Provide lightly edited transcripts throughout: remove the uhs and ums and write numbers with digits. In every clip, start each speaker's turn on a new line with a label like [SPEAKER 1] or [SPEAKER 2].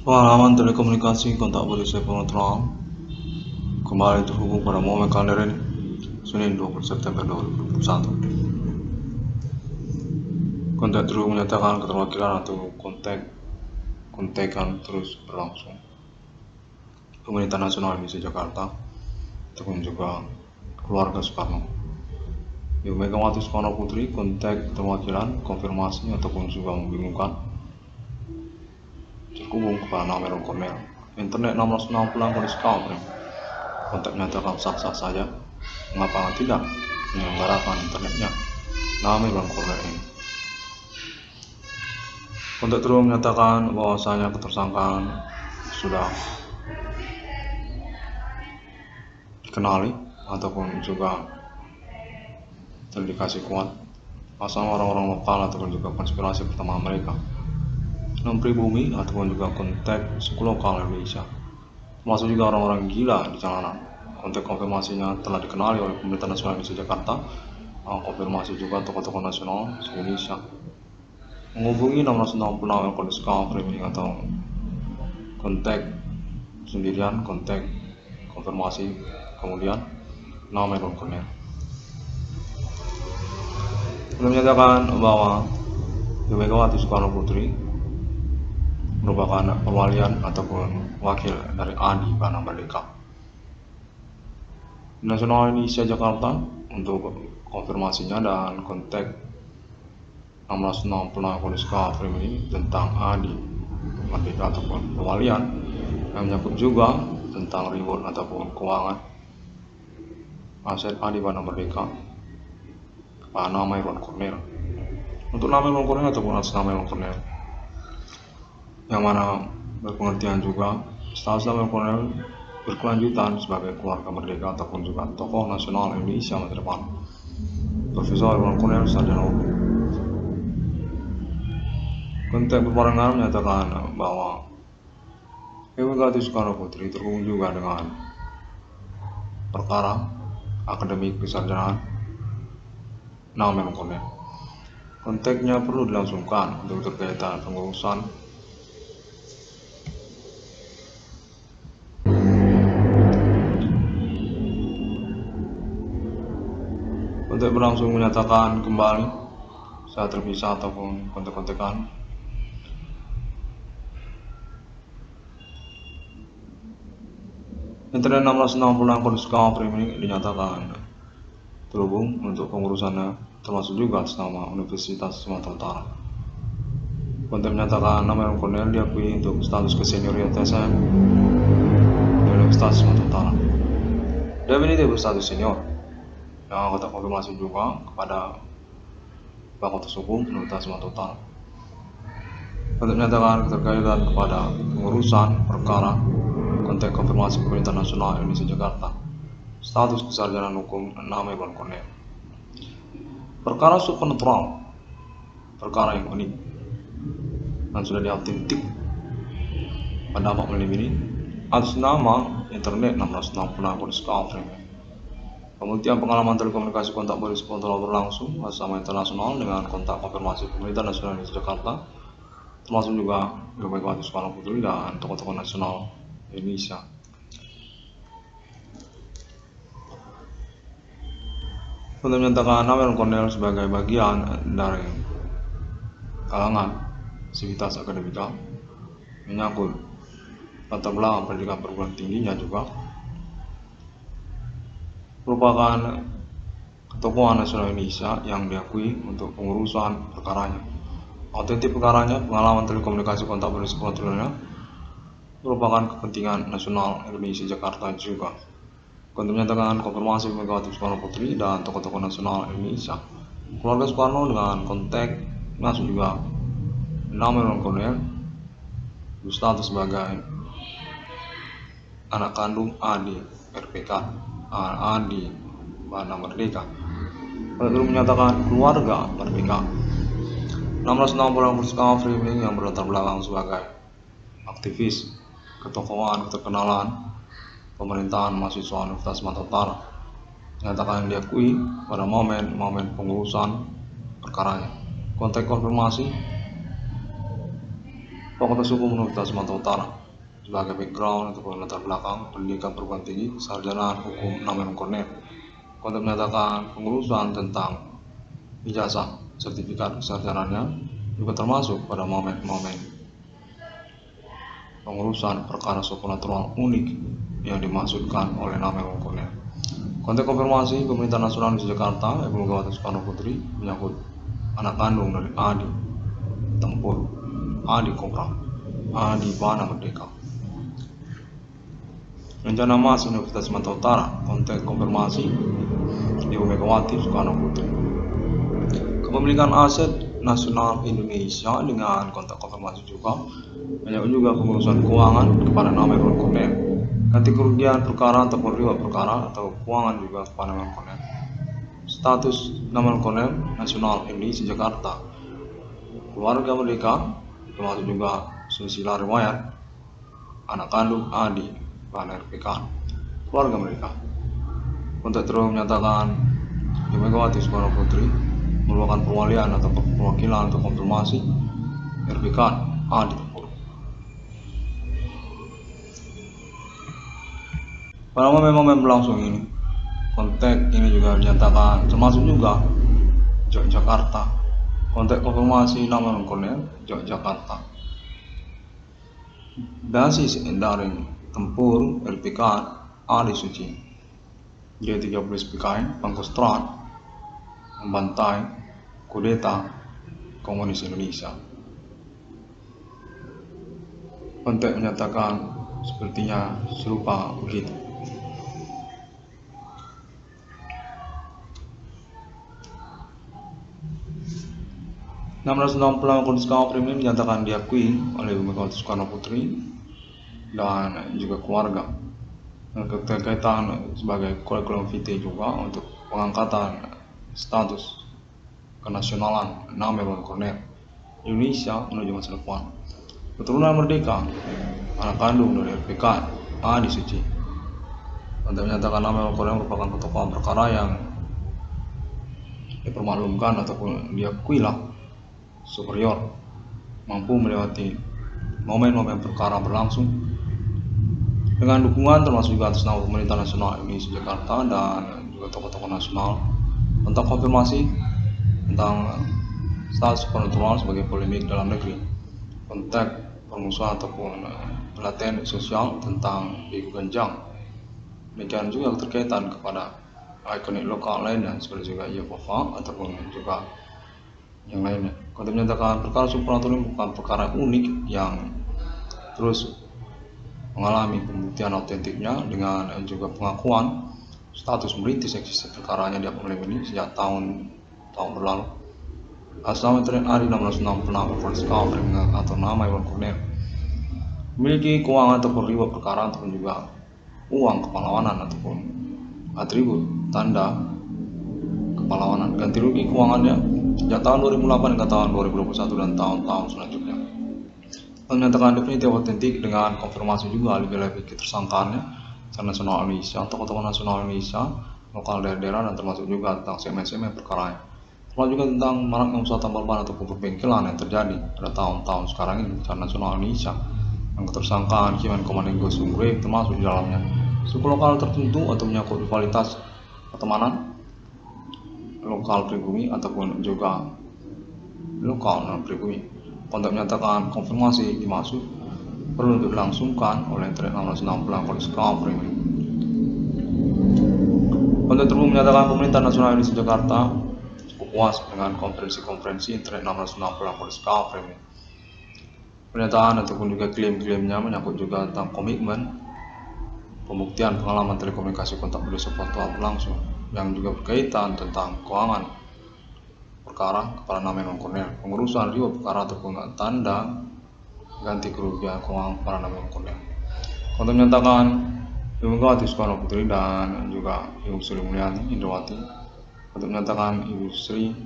[SPEAKER 1] Pengalaman telekomunikasi kontak berisik pengeteram kembali terhubung pada momen kalender ini, Senin 20 September 2021. Kontak terhubung menyatakan keterwakilan atau kontekan terus berlangsung. Pemerintah Nasional Indonesia Jakarta ataupun juga keluarga Soekarno. Ibu Megawati Soekarno Putri kontak keterwakilan konfirmasi ataupun juga membingungkan terhubung kepada nama Kornel. Internet 660 kondisi counter. Kontak menyatakan sah-sah saja. Mengapa tidak menyelenggarakan internetnya? Nama Kornel ini. Kontak terus menyatakan bahwasanya ketersangkaan sudah dikenali ataupun juga terindikasi kuat pasal orang-orang lokal ataupun juga konspirasi pertama mereka pribumi ataupun juga kontak suku lokal Indonesia, termasuk juga orang-orang gila di jalanan. Kontak konfirmasinya telah dikenali oleh Pemerintah Nasional Indonesia Jakarta, konfirmasi juga tokoh-tokoh nasional Indonesia. Menghubungi 666 kondisi framing atau kontak sendirian, kontak konfirmasi, kemudian nama Kornel. Menyatakan bahwa Ibu Megawati Soekarno Putri merupakan perwalian ataupun wakil dari Adi Bana Merdeka Nasional Indonesia Jakarta untuk konfirmasinya dan kontak 666 kondisi frame ini tentang Adi Merdeka ataupun perwalian yang menyangkut juga tentang reward ataupun keuangan aset Adi Bana Merdeka kepada nama Kornel. Untuk nama Kornel ataupun atas nama Kornel yang mana berpengertian juga status nama Kornel berkelanjutan sebagai keluarga merdeka ataupun juga tokoh nasional Indonesia masa depan. Profesor Kornel sarjana hukum. Kontak berbarengan menyatakan bahwa Ibu Megawati Soekarno Putri terhubung juga dengan perkara akademik kesarjanaan nama Kornel. Kontaknya perlu dilangsungkan untuk terkaitan pengurusan kontak berlangsung menyatakan kembali saat terpisah ataupun kontak-kontakan. Internet 666 kondisi frame ini dinyatakan terhubung untuk pengurusannya, termasuk juga atas nama Universitas Sumatera Utara. Kontak menyatakan nama Kornel diakui untuk status kesenioritasan di Universitas Sumatera Utara. Definitif berstatus senior yang akan konfirmasi juga kepada Fakultas Hukum Universitas Sumatera Utara. Kontak menyatakan keterkaitan kepada pengurusan perkara kontak konfirmasi Pemerintah Nasional Indonesia Jakarta. Status kesarjanaan hukum nama Kornel. Perkara supernatural, perkara yang unik dan sudah diautentik pada Pak Melim ini atas nama Internet 666 kondisi frame. Pembuktian pengalaman telekomunikasi kontak berisik telah berlangsung atas nama internasional dengan kontak konfirmasi Pemerintah Nasional Indonesia Jakarta, termasuk juga Ibu Megawati Soekarno Putri dan tokoh-tokoh nasional Indonesia. Untuk menyatakan nama Kornel sebagai bagian dari kalangan sivitas akademika menyangkut latar belakang pendidikan perguruan tingginya juga merupakan ketokohan nasional Indonesia yang diakui untuk pengurusan perkaranya. Autentik perkaranya, pengalaman telekomunikasi kontak berisik pengeteramnya merupakan kepentingan nasional Indonesia Jakarta juga. Kontak menyatakan konfirmasi Megawati Soekarno Putri dan tokoh-tokoh nasional Indonesia. Keluarga Soekarno dengan kontak masuk juga nama Kornel berstatus sebagai anak kandung Adi RPK, Adi Bana Merdeka. Lalu menyatakan keluarga merdeka. 660 framing yang berlatar belakang sebagai aktivis, ketokohan, keterkenalan, pemerintahan mahasiswa Universitas Sumatera Utara menyatakan diakui pada momen-momen pengurusan perkaranya. Konteks konfirmasi Fakultas Hukum Universitas Sumatera Utara sebagai background ataupun latar belakang pendidikan perguruan tinggi sarjana hukum Namen Cornell. Konten menyatakan pengurusan tentang ijazah sertifikat sarjananya juga termasuk pada momen-momen pengurusan perkara supranatural unik yang dimaksudkan oleh Namen Cornell. Konteks konfirmasi Pemerintah Nasional di Jakarta, Ibu Megawati Soekarno Putri menyangkut anak kandung dari Adi Tempur, Adi Kobra, Adi Bana Merdeka. Rencana Mas Universitas Sumatera Utara, konteks konfirmasi Ibu Megawati Soekarno Putri. Kepemilikan aset nasional Indonesia dengan konteks konfirmasi juga menyangkut juga pengurusan keuangan kepada Namen Cornell. Ganti kerugian perkara ataupun riwayat perkara atau keuangan juga kepada Namen Cornell. Status Namen Cornell Nasional Indonesia Jakarta, keluarga merdeka, termasuk juga silsilah riwayat anak kandung Adi Bana RPK, keluarga merdeka. Konteks terus menyatakan Ibu Megawati Soekarno Putri merupakan perwalian atau perwakilan untuk konfirmasi RPK Adi Tempur. Pada momen-momen berlangsung ini, konteks ini juga dinyatakan termasuk juga Yogyakarta. Konteks konfirmasi Namen Cornell Yogyakarta. Basis Daring Tempur RPK Adi Suci G30 PKN Pangkostrat membantai kudeta komunis Indonesia. Konteks menyatakan sepertinya serupa begitu. 660 Kondisi Kaum ini dinyatakan diakui oleh Ibu Megawati Soekarno Putri dan juga keluarga. Dan keterkaitan sebagai kurikulum vitae juga untuk pengangkatan status kenasionalan Namen Cornell Indonesia menuju masa depan. Keturunan merdeka, anak kandung dari RPK Adi Suci. Untuk menyatakan Namen Cornell merupakan ketokohan perkara yang dipermaklumkan ataupun diakui lah superior, mampu melewati momen-momen perkara berlangsung dengan dukungan termasuk juga atas nama Pemerintah Nasional Indonesia Jakarta dan juga tokoh-tokoh nasional tentang konfirmasi tentang status supranatural sebagai polemik dalam negeri, konteks permusuhan ataupun pelatihan sosial tentang Biku Genjang. Demikian juga keterkaitan kepada ikonik lokal lainnya seperti juga Yehova ataupun juga yang lainnya. Konteks menyatakan perkara supranatural bukan perkara unik yang terus mengalami pembuktian autentiknya dengan juga pengakuan status merintis eksistensi perkaranya diakui oleh ini sejak tahun berlalu. Asal Tren Adi 666 Fakultas Kaum atau nama Iwan Cornell memiliki keuangan ataupun riwayat perkara ataupun juga uang kepahlawanan ataupun atribut tanda kepahlawanan. Ganti rugi keuangannya sejak tahun 2008 hingga tahun 2021 dan tahun-tahun selanjutnya. Menyatakan definitif otentik dengan konfirmasi juga lebih-lebih ketersangkaannya secara nasional Indonesia, tokoh-tokoh nasional Indonesia, lokal daerah dan termasuk juga tentang segmen-segmen perkaranya. Termasuk juga tentang maraknya usaha tambal ban ataupun perbengkelan yang terjadi pada tahun-tahun sekarang ini secara nasional Indonesia. Yang ketersangkaan Kiman Komandango Sunggrave termasuk di dalamnya. Suku lokal tertentu atau menyangkut rivalitas pertemanan lokal pribumi ataupun juga lokal non pribumi. Konteks menyatakan konfirmasi dimaksud perlu dilangsungkan oleh Tren 660 Kondisi Kaum Pribumi. Konteks terbuka menyatakan Pemerintah Nasional Indonesia Jakarta cukup puas dengan konferensi Tren 660 Kondisi Kaum Pribumi. Pernyataan ataupun juga klaim-klaimnya menyangkut juga tentang komitmen pembuktian pengalaman telekomunikasi kontak video supranatural berlangsung yang juga berkaitan tentang keuangan perkara kepada Namen Cornell, pengurusan riwayat perkara ataupun tanda ganti kerugian keuangan kepada Namen Cornell. Konteks menyatakan Ibu Megawati Soekarno Putri dan juga Ibu Sri Mulyani Indrawati untuk menyatakan Ibu Sri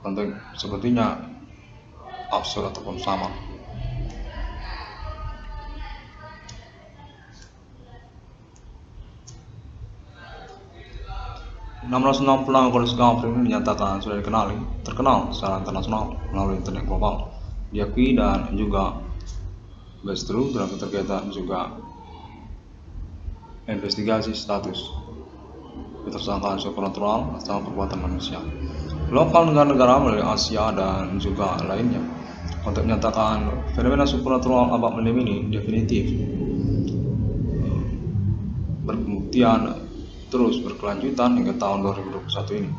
[SPEAKER 1] konteks sepertinya absurd ataupun sama. 660 Kondisi Kaum Pribumi dinyatakan sudah terkenal secara internasional melalui internet global. diakui dan juga berseteru dalam keterkaitan juga investigasi status ketersangkaan supernatural atau perbuatan manusia. Lokal negara-negara mulai Asia dan juga lainnya untuk menyatakan fenomena supernatural abad milenium ini definitif berkembang terus berkelanjutan hingga tahun 2021 ini.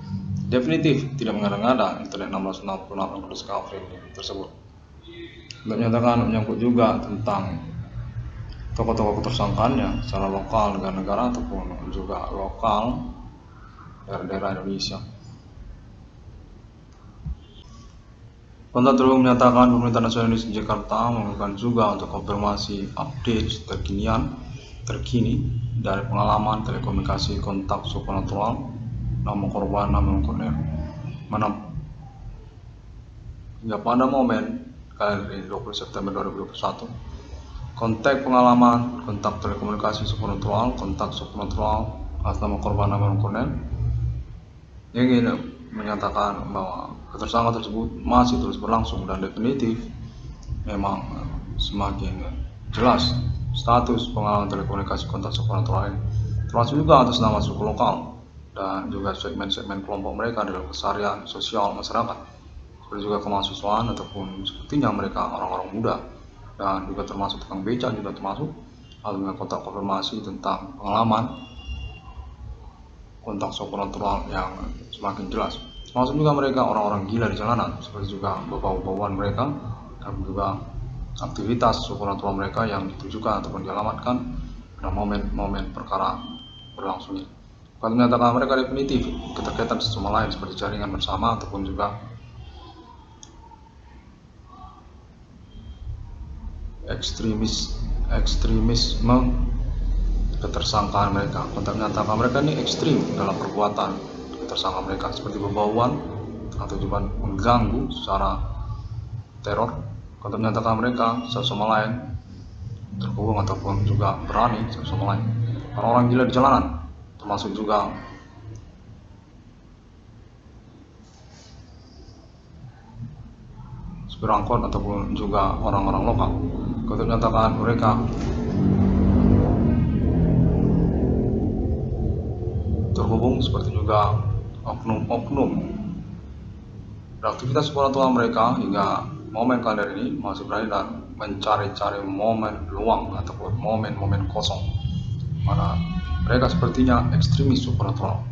[SPEAKER 1] Definitif tidak mengada-ngada Internet 1666 Discovery tersebut. Untuk menyatakan menyangkut juga tentang tokoh-tokoh ketersangkaannya secara lokal negara-negara ataupun juga lokal daerah-daerah Indonesia. Kontak terus menyatakan pemerintah nasional Indonesia Jakarta melakukan juga untuk konfirmasi update terkini dari pengalaman telekomunikasi kontak supernatural, nama korban, nama koordinat, mana hingga pada momen kali 20 September 2021, kontak pengalaman kontak telekomunikasi supernatural, kontak supernatural atas nama korban, nama koordinat, yang ingin menyatakan bahwa ketersangkaan tersebut masih terus berlangsung dan definitif memang semakin jelas status pengalaman telekomunikasi kontak supernatural ini, termasuk juga atas nama suku lokal dan juga segmen-segmen kelompok mereka dalam keseharian sosial masyarakat, seperti juga kemahasiswaan ataupun sepertinya mereka orang-orang muda dan juga termasuk tukang beca juga termasuk, lalu dengan kontak konfirmasi tentang pengalaman kontak supernatural yang semakin jelas, termasuk juga mereka orang-orang gila di jalanan, seperti juga bau-bauan mereka dan juga aktivitas supernatural mereka yang ditujukan ataupun dialamatkan pada momen-momen perkara berlangsungnya. Kalau menyatakan mereka definitif keterkaitan satu sama lain seperti jaringan bersama ataupun juga ekstremisme ketersangkaan mereka. Kontak menyatakan mereka ini ekstrim dalam perbuatan ketersangkaan mereka seperti berbauan atau juga mengganggu secara teror. Kontak menyatakan mereka satu sama lain terhubung ataupun juga berani satu sama lain. Orang-orang gila di jalanan, termasuk juga supir angkot ataupun juga orang-orang lokal. Kontak menyatakan mereka terhubung seperti juga oknum-oknum beraktivitas supernatural mereka hingga momen kalender ini masih berani dan mencari-cari momen luang ataupun momen-momen kosong mana mereka sepertinya ekstremis supernatural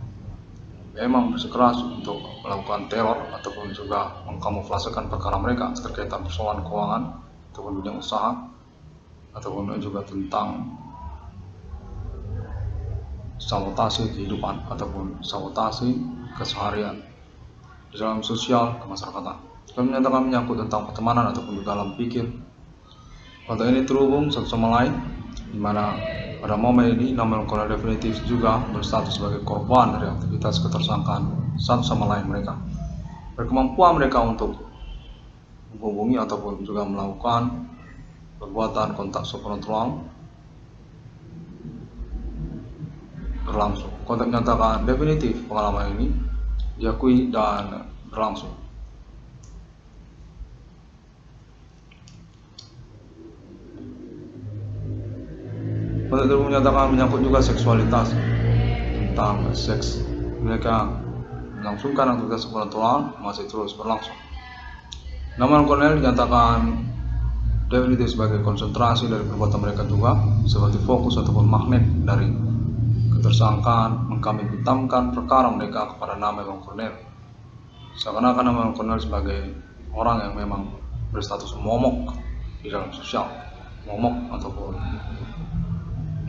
[SPEAKER 1] memang bersikeras untuk melakukan teror ataupun juga mengkamuflasekan perkara mereka terkaitan persoalan keuangan ataupun bidang usaha ataupun juga tentang sabotase kehidupan ataupun sabotase keseharian di dalam sosial kemasyarakatan. Kami menyatakan menyangkut tentang pertemanan ataupun juga alam pikir. Kontak ini terhubung satu sama lain, di mana pada momen ini nama korban definitif juga berstatus sebagai korban dari aktivitas ketersangkaan satu sama lain mereka. Berkemampuan mereka untuk menghubungi ataupun juga melakukan perbuatan kontak supernatural berlangsung. Kontak menyatakan definitif pengalaman ini diakui dan berlangsung. Kontak tersebut menyatakan menyangkut juga seksualitas tentang seks mereka melangsungkan aktivitas supernatural masih terus berlangsung. Nama Kornel dinyatakan definitif sebagai konsentrasi dari perbuatan mereka juga seperti fokus ataupun magnet dari ketersangkaan mengkambing hitamkan perkara mereka kepada nama Bang Kornel. Seakan-akan nama Bang Kornel sebagai orang yang memang berstatus momok di dalam sosial, momok ataupun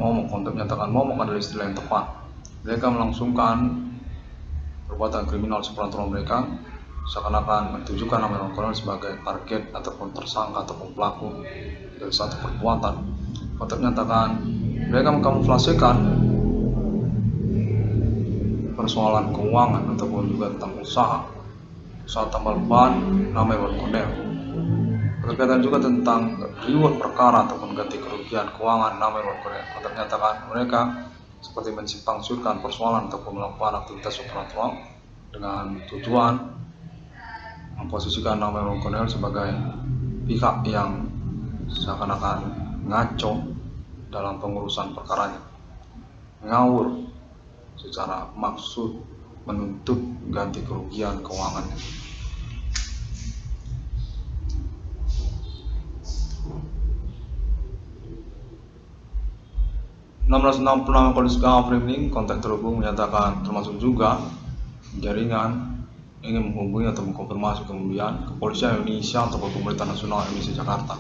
[SPEAKER 1] momok. Untuk menyatakan momok adalah istilah yang tepat. Mereka melangsungkan perbuatan kriminal supernatural mereka seakan-akan menunjukkan nama Bang Kornel sebagai target ataupun tersangka ataupun pelaku dari satu perbuatan. Untuk menyatakan mereka mengkamuflasekan persoalan keuangan ataupun juga tentang usaha tambal ban nama Bang Kornel. Berkaitan juga tentang reward perkara ataupun ganti kerugian keuangan nama Bang Kornel. Untuk menyatakan mereka seperti mensimpang siurkan persoalan ataupun melakukan aktivitas supernatural dengan tujuan memposisikan nama Bang Kornel sebagai pihak yang seakan-akan ngaco dalam pengurusan perkaranya, ngawur secara maksud menuntut ganti kerugian keuangannya. Kondisi framing kontak terhubung menyatakan termasuk juga jaringan ingin menghubungi atau mengkonfirmasi kemudian Kepolisian Indonesia atau Pemerintah Nasional Indonesia Jakarta.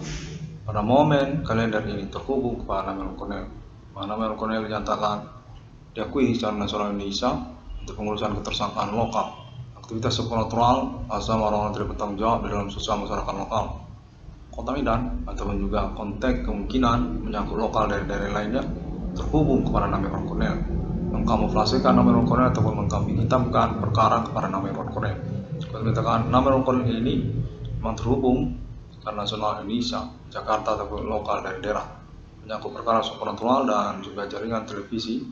[SPEAKER 1] Pada momen kalender ini terhubung kepada Namelon Cornel. Namelon Cornel dinyatakan diakui secara nasional Indonesia untuk pengurusan ketersangkaan lokal, aktivitas supernatural asal orang-orang tidak bertanggung jawab di dalam sosial masyarakat lokal Kota Medan, ataupun juga konteks kemungkinan menyangkut lokal dari daerah lainnya terhubung kepada Namelon Cornel, mengkamuflasekan Namelon Cornel ataupun mengkambing hitamkan perkara kepada Namelon Cornel. Dikatakan Namelon Cornel ini memang terhubung karena nasional Indonesia, Jakarta ataupun lokal dari daerah, menyangkut perkara supernatural dan juga jaringan televisi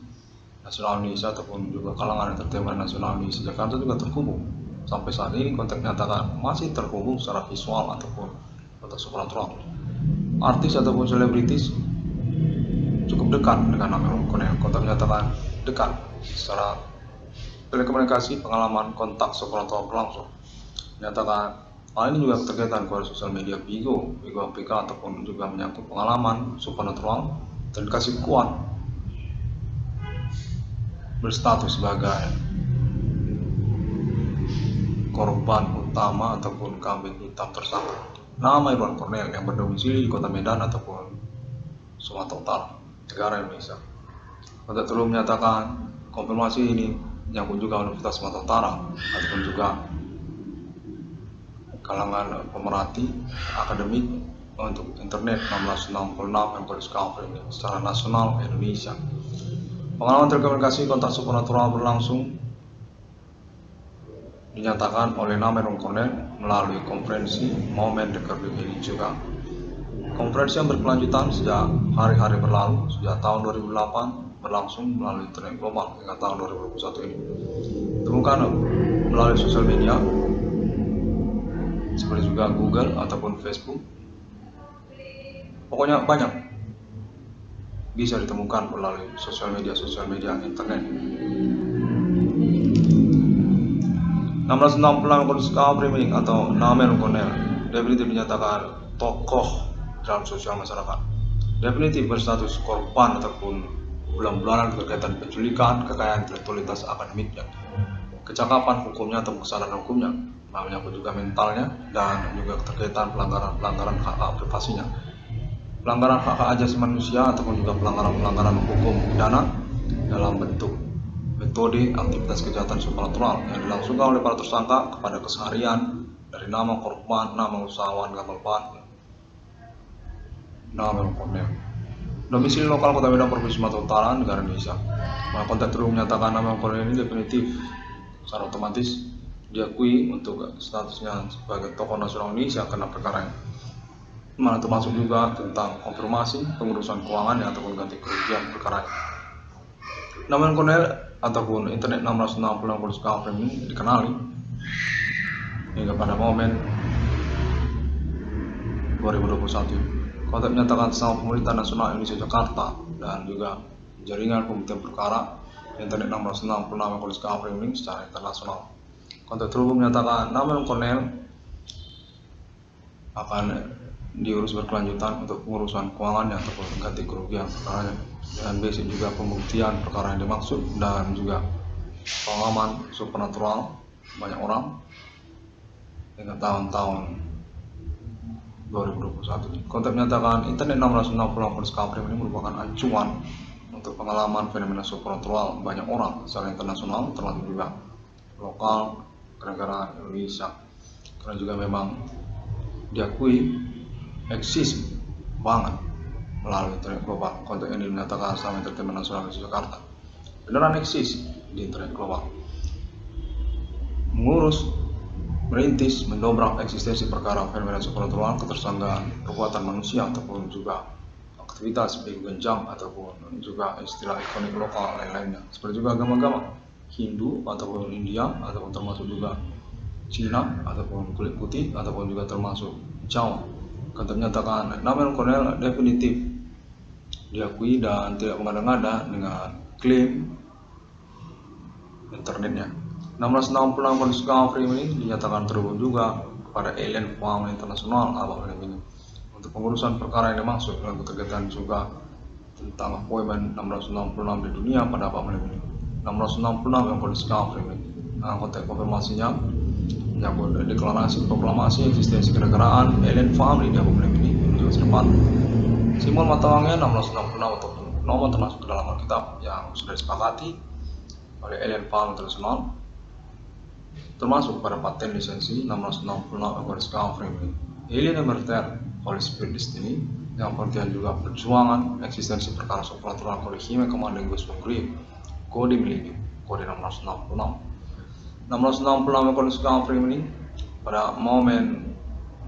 [SPEAKER 1] nasional Indonesia ataupun juga kalangan entertainment nasional Indonesia Jakarta juga terhubung. Sampai saat ini kontak nyatakan masih terhubung secara visual ataupun kontak supernatural. Artis ataupun selebritis cukup dekat dengan Namelon Cornel. Kontak menyatakan dekat secara telekomunikasi, pengalaman kontak supernatural berlangsung. Menyatakan hal ini juga keterkaitan kepada sosial media Bigo APK ataupun juga menyangkut pengalaman supernatural dan dikasih kuat berstatus sebagai korban utama ataupun kambing hitam tersangka. Nama Namelon Cornel yang berdomisili di Kota Medan ataupun Sumatera Utara, negara Indonesia. Kontak terus menyatakan konfirmasi ini menyangkut juga Universitas Sumatera Utara ataupun juga kalangan pemerhati akademik untuk internet 1666 yang berdiscover ini secara nasional Indonesia. Pengalaman telekomunikasi kontak supernatural berlangsung dinyatakan oleh Namelon Cornel melalui konferensi momen dekat ini juga. Konferensi yang berkelanjutan sejak hari-hari berlalu, sejak tahun 2008 berlangsung melalui internet global hingga tahun 2021 ini. Ditemukan melalui sosial media seperti juga Google ataupun Facebook. Pokoknya banyak bisa ditemukan melalui sosial media internet. 1666 kondisi framing atau Namelon Cornel definitif dinyatakan tokoh dalam sosial masyarakat, definitif berstatus korban ataupun bulan-bulanan berkaitan penculikan kekayaan intelektualitas akademiknya, kecakapan hukumnya atau kesadaran hukumnya, menyangkut juga mentalnya dan juga keterkaitan pelanggaran hak privasinya, pelanggaran hak asasi manusia ataupun juga pelanggaran hukum pidana dalam bentuk metode aktivitas kejahatan supernatural yang dilangsungkan oleh para tersangka kepada keseharian dari nama korban, nama usahawan gamelpan Namelon Cornel. Domisili lokal Kota Medan, Provinsi Sumatera Utara, negara Indonesia. Kontak terus menyatakan Namelon Cornel ini definitif secara otomatis diakui untuk statusnya sebagai tokoh nasional Indonesia karena perkara ini. Mana termasuk juga tentang konfirmasi pengurusan keuangan ataupun ganti kerugian perkara ini. Namelon Cornel ataupun internet 1666 kondisi framing ini dikenali hingga pada momen 2021. Kontak menyatakan sama Pemerintah Nasional Indonesia Jakarta dan juga jaringan pembuktian perkara internet 1666 kondisi framing secara internasional. Kontak terhubung menyatakan Namelon Cornel akan diurus berkelanjutan untuk pengurusan keuangannya ataupun ganti kerugian perkaranya, dengan basic juga pembuktian perkara yang dimaksud dan juga pengalaman supernatural banyak orang hingga tahun-tahun 2021. Kontak menyatakan internet 1666 kondisi framing ini merupakan acuan untuk pengalaman fenomena supernatural banyak orang secara internasional termasuk juga lokal negara Indonesia, karena juga memang diakui eksis banget melalui internet global. Kontak ini dinyatakan sama entertainment nasional di Jakarta beneran eksis di internet global, mengurus, merintis, mendobrak eksistensi perkara fenomena supernatural, ketersangkaan perbuatan manusia ataupun juga aktivitas Bigo Genjang ataupun juga istilah ikonik lokal lain-lainnya seperti juga agama-agama Hindu ataupun India ataupun termasuk juga Cina ataupun kulit putih ataupun juga termasuk Jawa Kata menyatakan nama Cornell definitif diakui dan tidak mengada-ngada dengan klaim internetnya. 1666 pada Discovery ini dinyatakan terhubung juga kepada Alien Farm International ini untuk pengurusan perkara yang dimaksud, dan keterkaitan juga tentang appointment 666 di dunia pada ini. 666 yang pada Discovery ini. Nah, konteks konfirmasinya menyangkut deklarasi proklamasi eksistensi kenegaraan Alien Farm di ini juga sedepan. Simbol mata uangnya 1666 untuk nomor termasuk ke dalam Alkitab yang sudah disepakati oleh Alien Farm International, termasuk pada paten lisensi 1666 Accord Discovery. Alien Emerter Holy Spirit Destiny yang pengertian juga perjuangan eksistensi perkara supranatural kode Hime Commanding Gospel Grief kode milenium kode 1666 Accord Discovery ini pada momen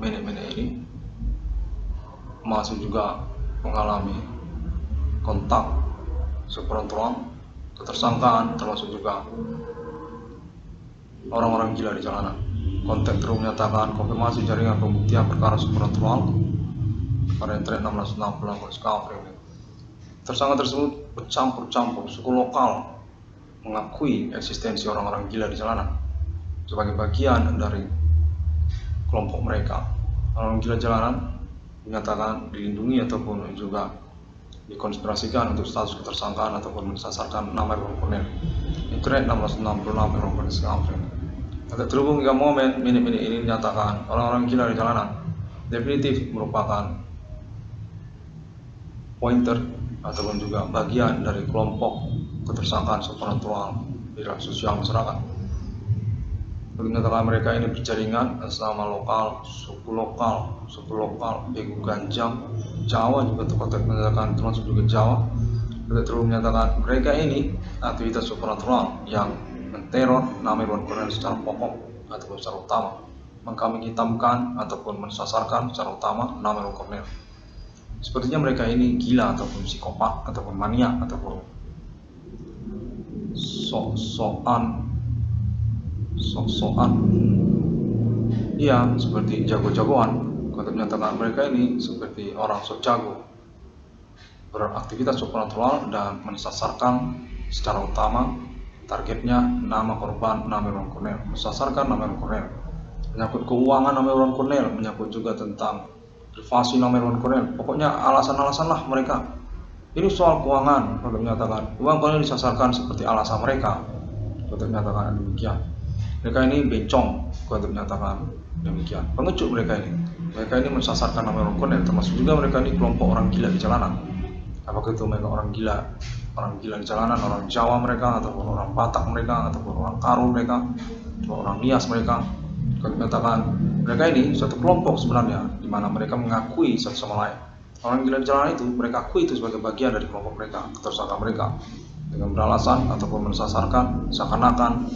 [SPEAKER 1] menit-menit ini masih juga mengalami kontak supranatural, ketersangkaan, termasuk juga orang-orang gila di jalanan. Konteks terus menyatakan konfirmasi jaringan pembuktian perkara supranatural pada internet 1660 Discovery ini. Tersangka tersebut bercampur-campur suku lokal mengakui eksistensi orang-orang gila di jalanan sebagai bagian dari kelompok mereka. Orang gila jalanan dinyatakan dilindungi ataupun juga dikonspirasikan untuk status ketersangkaan ataupun mensasarkan nama Cornell. Internet 1666 Eropa Discovery. Agak terhubung hingga momen menit-menit ini dinyatakan orang-orang gila di jalanan definitif merupakan pointer ataupun juga bagian dari kelompok ketersangkaan supranatural di dalam sosial masyarakat. Menyatakan mereka ini berjaringan selama lokal, suku lokal, Begu Ganjang, Jawa juga terkotak menyatakan termasuk juga Jawa. Kita terus menyatakan mereka ini aktivitas supranatural yang menteror nama Cornell secara pokok ataupun secara utama, mengkambing hitamkan ataupun mensasarkan secara utama nama Cornell. Sepertinya mereka ini gila ataupun psikopat ataupun maniak ataupun sok-sokan, iya seperti jago-jagoan. Kata menyatakan mereka ini seperti orang sok jago, beraktivitas supranatural dan mensasarkan secara utama targetnya nama korban nama Cornell, mensasarkan nama Cornell, menyangkut keuangan nama Cornell, menyangkut juga tentang privasi nama Cornell. Pokoknya alasan-alasan lah mereka. Ini soal keuangan. Kata menyatakan uang Cornell disasarkan seperti alasan mereka. Kata menyatakan demikian. Mereka ini bencong, kata menyatakan demikian. Pengecut mereka ini. Mereka ini mensasarkan nama Cornell, termasuk juga mereka ini kelompok orang gila di jalanan. Apakah itu mereka orang gila di jalanan, orang Jawa mereka, ataupun orang Batak mereka, ataupun orang Karo mereka, atau orang Nias mereka. Kata menyatakan mereka ini suatu kelompok sebenarnya, di mana mereka mengakui satu sama lain. Orang gila di jalanan itu, mereka akui itu sebagai bagian dari kelompok mereka, tersangka mereka, dengan beralasan ataupun mensasarkan seakan-akan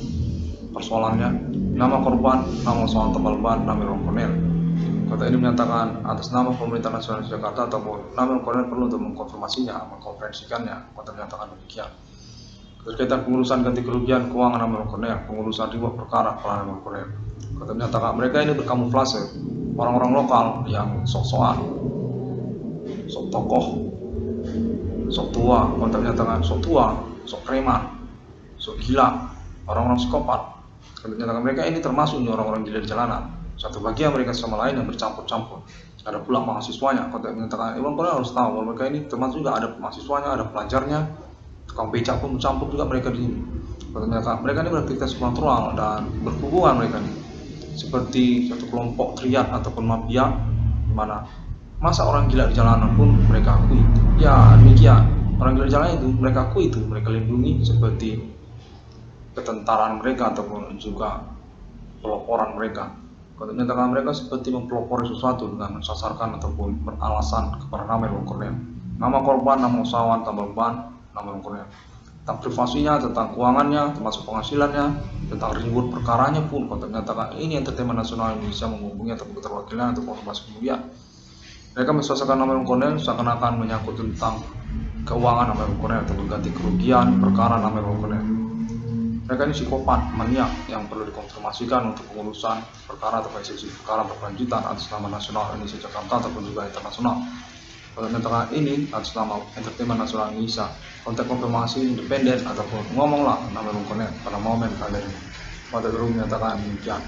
[SPEAKER 1] persoalannya nama korban, nama soal tebal ban, nama Cornell. Kota ini menyatakan atas nama Pemerintah Nasional Jakarta ataupun nama Cornell perlu untuk mengkonfirmasinya, mengkonferensikannya. Kota menyatakan demikian. Terkaitan pengurusan ganti kerugian keuangan nama Cornell, pengurusan ribuan perkara nama Cornell. Kota menyatakan mereka ini berkamuflase orang-orang lokal yang sok-sokan, sok tokoh, sok tua. Kota menyatakan sok tua, sok preman, sok gila, orang-orang psikopat. Menyatakan mereka ini termasuk orang-orang gila di jalanan. Satu bagian mereka sama lain yang bercampur-campur. Ada pula mahasiswanya. Kota menyatakan Cornell harus tahu bahwa mereka ini termasuk juga ada mahasiswanya, ada pelajarnya, tukang becak pun bercampur juga mereka di sini. Kota menyatakan mereka ini beraktivitas supranatural dan berhubungan mereka ini seperti satu kelompok triad ataupun mafia, di mana masa orang gila di jalanan pun mereka akui. Ya demikian. Orang gila di jalanan itu mereka akui itu, mereka lindungi seperti ketentaraan mereka ataupun juga peloporan mereka. Kata menyatakan mereka seperti mempelopori sesuatu dengan mensasarkan ataupun beralasan kepada nama Cornell, nama korban, nama usahawan, tambal ban, nama Cornell, tentang privasinya, tentang keuangannya, termasuk penghasilannya, tentang ribut perkaranya pun. Kata menyatakan ini Entertainment Nasional Indonesia menghubungi ataupun keterwakilan untuk konfirmasi kemudian. Mereka mensasarkan nama Cornell seakan-akan menyangkut tentang keuangan nama Cornell ataupun ganti kerugian perkara nama Cornell. Mereka ini psikopat, maniak yang perlu dikonfirmasikan untuk pengurusan perkara atau eksekusi perkara berkelanjutan atas nama nasional Indonesia Jakarta ataupun juga internasional. Pada menyatakan ini atas nama Entertainment Nasional Indonesia, kontak konfirmasi independen ataupun ngomonglah nama Bung Connect pada momen kali ini. Pada dulu menyatakan demikian.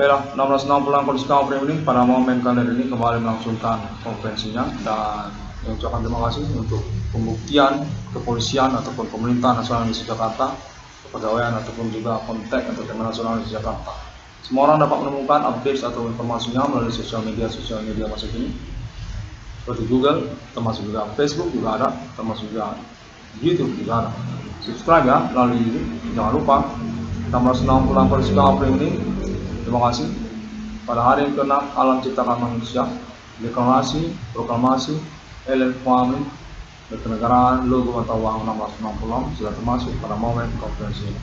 [SPEAKER 1] Baiklah, 1666 Kondisi Kamprim ini pada momen kali ini kembali melangsungkan konferensinya dan mengucapkan terima kasih untuk pembuktian kepolisian ataupun pemerintah nasional Indonesia Jakarta, kepegawaian ataupun juga kontak Entertainment Nasional Indonesia Jakarta. Semua orang dapat menemukan update atau informasinya melalui sosial media masa kini seperti Google, termasuk juga Facebook juga ada, termasuk juga YouTube juga ada. Subscribe ya melalui YouTube. Jangan lupa 1666 Kondisi Kamprim ini. Terima kasih. Pada hari ke-6 alam ciptakan manusia, deklarasi, proklamasi, Elenfami, kenegaraan logo mata uang 1666 sudah termasuk pada momen konferensi ini.